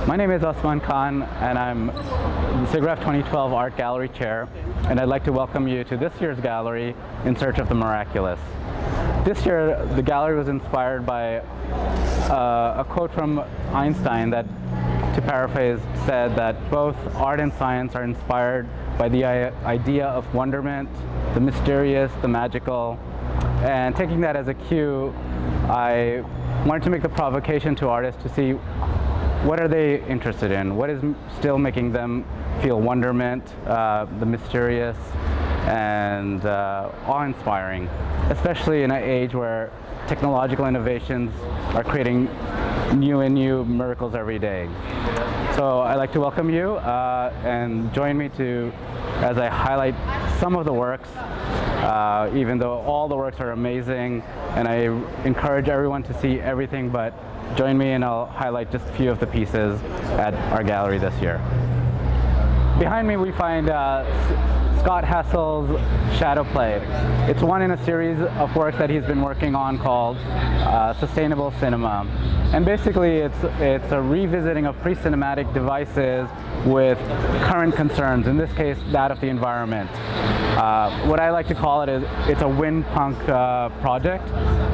My name is Osman Khan, and I'm the SIGGRAPH 2012 Art Gallery Chair, and I'd like to welcome you to this year's gallery, In Search of the Miraculous. This year, the gallery was inspired by a quote from Einstein that, to paraphrase, said that both art and science are inspired by the idea of wonderment, the mysterious, the magical, and taking that as a cue, I wanted to make the provocation to artists to see what are they interested in, what is still making them feel wonderment, the mysterious, and awe-inspiring, especially in an age where technological innovations are creating new and new miracles every day. So I'd like to welcome you and join me as I highlight some of the works, even though all the works are amazing, and I encourage everyone to see everything, but join me and I'll highlight just a few of the pieces at our gallery this year. Behind me we find Scott Hessels' Shadow Play. It's one in a series of works that he's been working on called Sustainable Cinema. And basically it's a revisiting of pre-cinematic devices with current concerns, in this case that of the environment. What I like to call it is it's a wind punk project,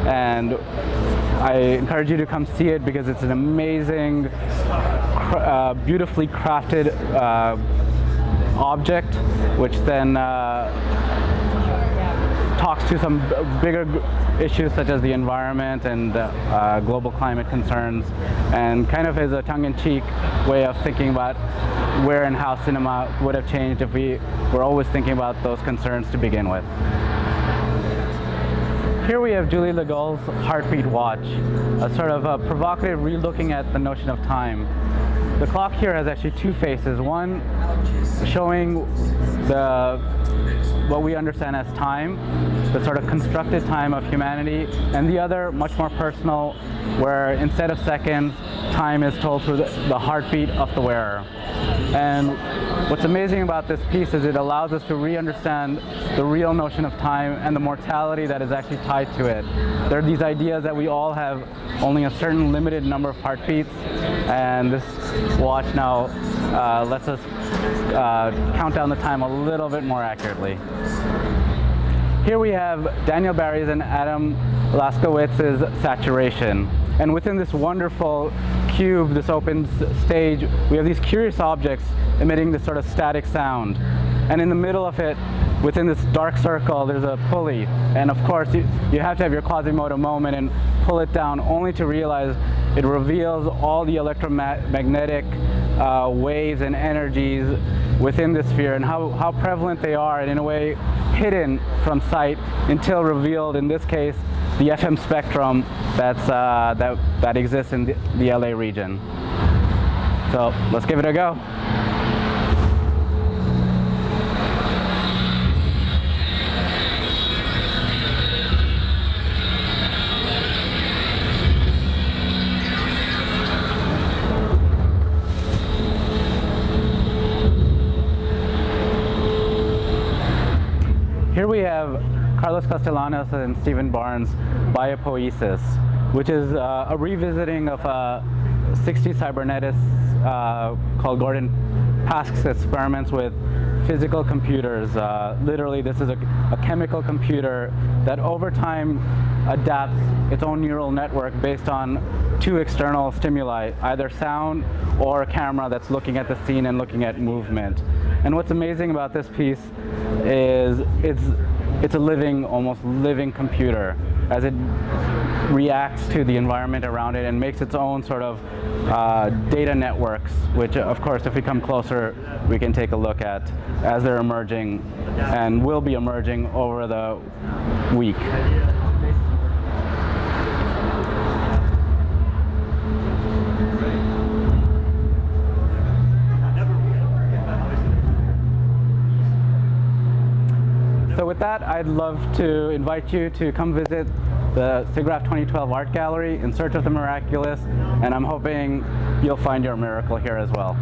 and I encourage you to come see it because it's an amazing, beautifully crafted object, which then talks to some bigger issues such as the environment and global climate concerns, and kind of is a tongue-in-cheek way of thinking about where and how cinema would have changed if we were always thinking about those concerns to begin with. Here we have Julie Legault's Heartbeat Watch, a sort of a provocative re-looking at the notion of time. The clock here has actually two faces, one showing what we understand as time, the sort of constructed time of humanity, and the other much more personal, where instead of seconds, time is told through the heartbeat of the wearer. And what's amazing about this piece is it allows us to re-understand the real notion of time and the mortality that is actually tied to it. There are these ideas that we all have only a certain limited number of heartbeats, and this watch now lets us count down the time a little bit more accurately. Here we have Daniel Barry's and Adam Laskowitz's Saturation. And within this wonderful cube, this open stage, we have these curious objects emitting this sort of static sound. And in the middle of it, within this dark circle, there's a pulley. And of course, you have to have your Quasimodo moment and pull it down, only to realize it reveals all the electromagnetic waves and energies within the sphere, and how prevalent they are, and in a way hidden from sight until revealed, in this case, the FM spectrum that exists in the LA region. So let's give it a go. Here we have Carlos Castellanos and Stephen Barnes' Biopoiesis, which is a revisiting of a 60s cybernetist called Gordon Pask's experiments with physical computers. Literally, this is a chemical computer that over time adapts its own neural network based on two external stimuli, either sound or a camera that's looking at the scene and looking at movement. And what's amazing about this piece is it's a living, almost living computer as it reacts to the environment around it and makes its own sort of data networks, which of course if we come closer we can take a look at as they're emerging and will be emerging over the week. So with that, I'd love to invite you to come visit the SIGGRAPH 2012 Art Gallery, In Search of the Miraculous, and I'm hoping you'll find your miracle here as well.